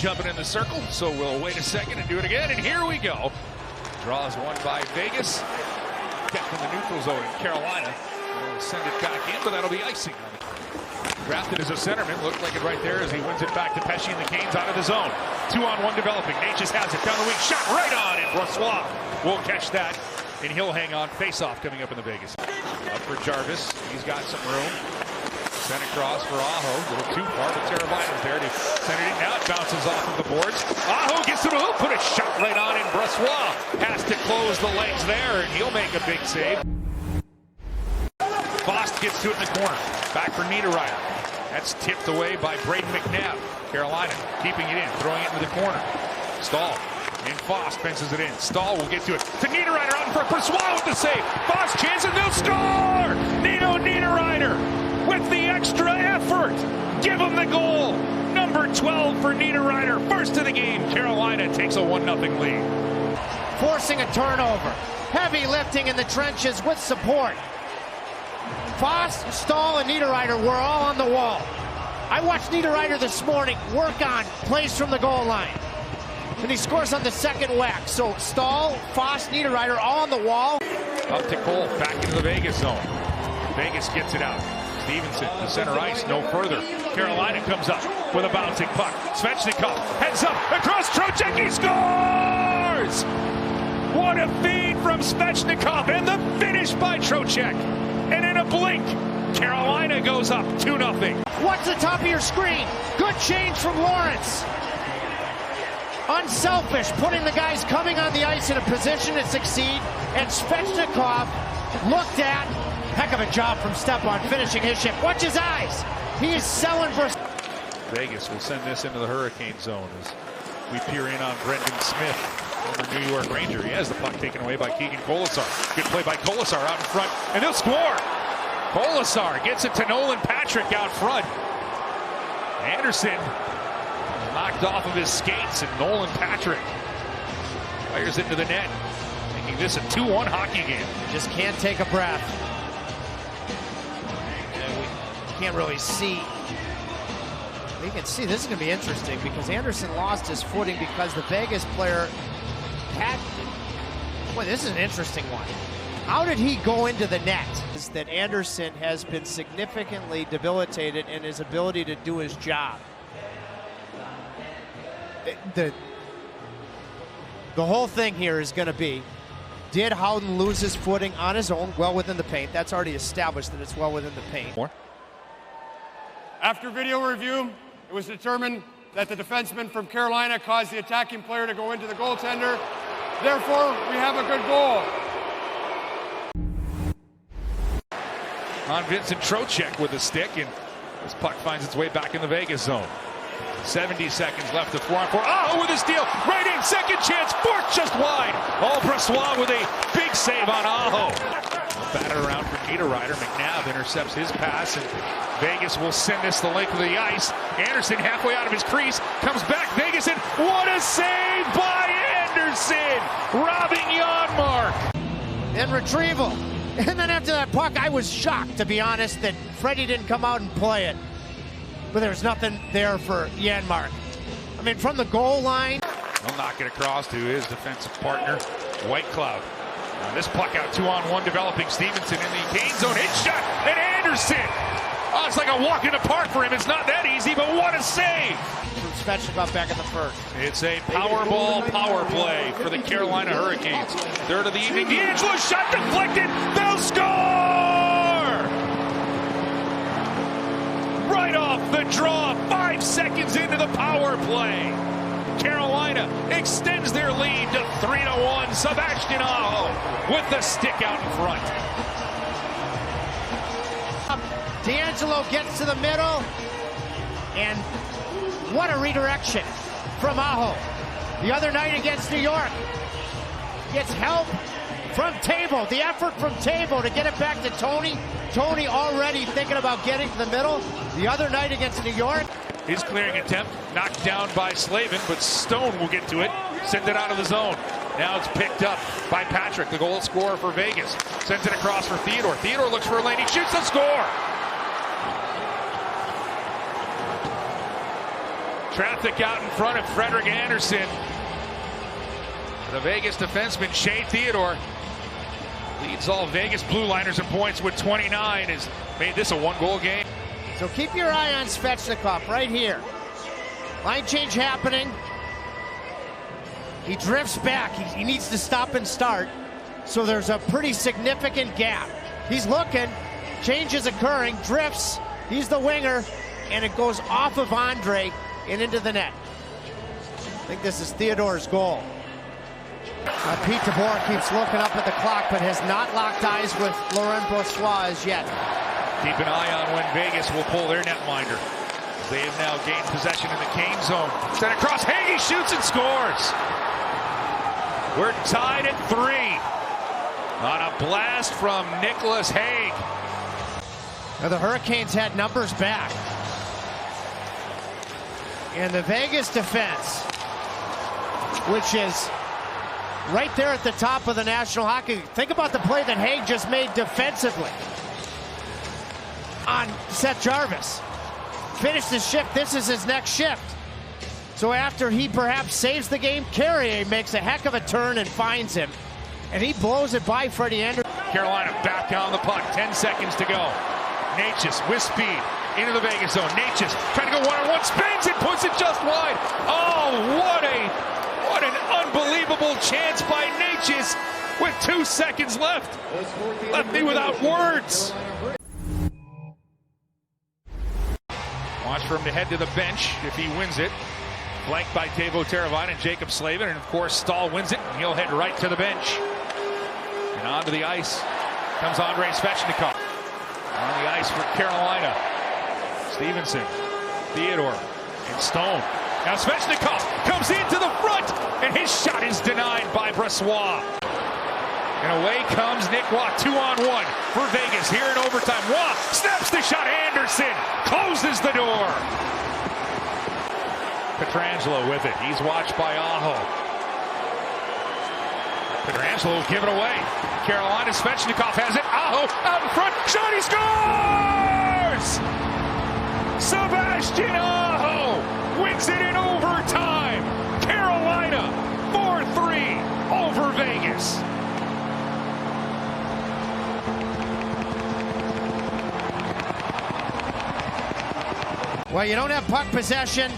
jumping in the circle, so we'll wait a second and do it again, and here we go. Draws one by Vegas. Kept in the neutral zone in Carolina. We'll send it back in, but that'll be icing. Drafted as a centerman, looked like it right there as he wins it back to Pesce and the Canes out of the zone. 2-on-1 developing. Natchez has it down the wing, shot right on, and Brossoit will catch that, and he'll hang on. Face-off coming up in the Vegas. Up for Jarvis, he's got some room. Sent across for Aho, a little too far, but Teravainen's there to send it in. Now it bounces off of the boards. Aho gets the move, put a shot right on, and Brossoit has to close the legs there, and he'll make a big save. Fost gets to it in the corner. Back for Niederreiter. That's tipped away by Braden McNabb. Carolina keeping it in, throwing it into the corner. Stahl and Fost fences it in. Stahl will get to it. To Niederreiter out in front. Brossoit with the save. Fost chance and they'll score! Nino Niederreiter with the extra effort. Give him the goal. Number 12 for Niederreiter. First of the game. Carolina takes a 1-0 lead. Forcing a turnover. Heavy lifting in the trenches with support. Fost, Stahl, and Niederreiter were all on the wall. I watched Niederreiter this morning work on plays from the goal line. And he scores on the second whack. So Stahl, Fost, Niederreiter all on the wall. Up to Cole, back into the Vegas zone. Vegas gets it out. Stevenson to center ice, no further. Carolina comes up with a bouncing puck. Svechnikov heads up across Trocheck, he scores! What a feed from Svechnikov, and the finish by Trocheck. And in a blink, Carolina goes up 2-0. What's the top of your screen? Good change from Lawrence. Unselfish, putting the guys coming on the ice in a position to succeed. And Svechnikov looked at. Heck of a job from Stepan finishing his shift. Watch his eyes. He is selling for... Vegas will send this into the Hurricane zone as we peer in on Brendan Smith, former New York Ranger. He has the puck taken away by Keegan Colasar. Good play by Colasar out in front, and they'll score. Colasar gets it to Nolan Patrick out front. Anderson knocked off of his skates, and Nolan Patrick fires into the net, making this a 2-1 hockey game. Just can't take a breath. We can't really see. We can see this is going to be interesting because Anderson lost his footing because the Vegas player had... Boy, this is an interesting one. How did he go into the net? Is that Anderson has been significantly debilitated in his ability to do his job. The whole thing here is going to be, did Howden lose his footing on his own well within the paint? That's already established that it's well within the paint. More? After video review, it was determined that the defenseman from Carolina caused the attacking player to go into the goaltender. Therefore, we have a good goal. On Vincent Trocheck with a stick, and this puck finds its way back in the Vegas zone. 70 seconds left of 4-on-4. Aho with a steal, right in, second chance, fourth just wide. Brossoit with a big save on Aho. Batted around for Niederreiter. McNabb intercepts his pass, and Vegas will send this the length of the ice. Anderson halfway out of his crease, comes back, Vegas, and what a save by Anderson! Robbing Janmark. And retrieval. And then after that puck, I was shocked, to be honest, that Freddie didn't come out and play it. But there's nothing there for Janmark. I mean, from the goal line. He'll knock it across to his defensive partner, Whitecloud. Now this puck out 2-on-1 developing. Stevenson in the Kane zone. Hit shot, and Anderson. Oh, it's like a walk in the park for him. It's not that easy, but what a save. Svechnikov back in the first. It's a Powerball power play for the Carolina Hurricanes. Third of the evening. D'Angelo shot deflected. They'll score! Right off the draw, 5 seconds into the power play. Carolina extends their lead to 3-1. Sebastian Aho with the stick out in front. D'Angelo gets to the middle, and what a redirection from Aho. The other night against New York, gets help from Tabo. The effort from Tabo to get it back to Tony. Tony already thinking about getting to the middle. The other night against New York. His clearing attempt knocked down by Slavin, but Stone will get to it. Send it out of the zone. Now it's picked up by Patrick, the goal scorer for Vegas. Sends it across for Theodore. Theodore looks for a lane. He shoots the score. Traffic out in front of Frederik Andersen. The Vegas defenseman Shea Theodore leads all Vegas Blue Liners in points with 29. Has made this a one-goal game. So keep your eye on Svechnikov right here. Line change happening. He drifts back. He needs to stop and start. So there's a pretty significant gap. He's looking. Change is occurring. Drifts. He's the winger. And it goes off of Andre and into the net. I think this is Theodore's goal. Pete DeBoer keeps looking up at the clock, but has not locked eyes with Laurent Brossoit as yet. Keep an eye on when Vegas will pull their netminder. They have now gained possession in the Kane zone. Sent across, Hagee shoots and scores. We're tied at 3 on a blast from Nicholas Hague. Now the Hurricanes had numbers back. And the Vegas defense, which is right there at the top of the National Hockey League. Think about the play that Hague just made defensively on Seth Jarvis. Finished his shift. This is his next shift. So after he perhaps saves the game, Carrier makes a heck of a turn and finds him. And he blows it by Freddie Andersen. Carolina back down the puck. 10 seconds to go. Natchez with speed into the Vegas zone. Natchez trying to go one-on-one. Spins it, puts it just wide. Oh, what an unbelievable chance by Natchez with 2 seconds left. Left me without words. Watch for him to head to the bench if he wins it. Flanked by Teuvo Teravainen and Jacob Slavin. And of course, Stahl wins it, and he'll head right to the bench. And onto the ice comes Andrei Svechnikov. On the ice for Carolina. Stevenson, Theodore, and Stone. Now Svechnikov comes into the front, and his shot is denied by Brossoit. And away comes Nick Waugh, 2-on-1 for Vegas here in overtime. Waugh snaps the shot. Andersen closes the door. Pietrangelo with it. He's watched by Aho. Pietrangelo will give it away. Carolina, Svechnikov has it. Aho out in front. Shot, he scores! Sebastian Aho wins it in overtime. Carolina 4-3 over Vegas. Well, you don't have puck possession.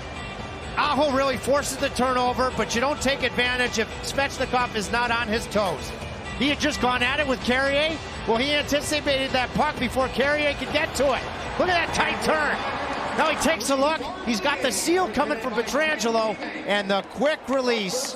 Aho really forces the turnover, but you don't take advantage if Svechnikov is not on his toes. He had just gone at it with Carrier. Well, he anticipated that puck before Carrier could get to it. Look at that tight turn. Now he takes a look. He's got the seal coming from Pietrangelo, and the quick release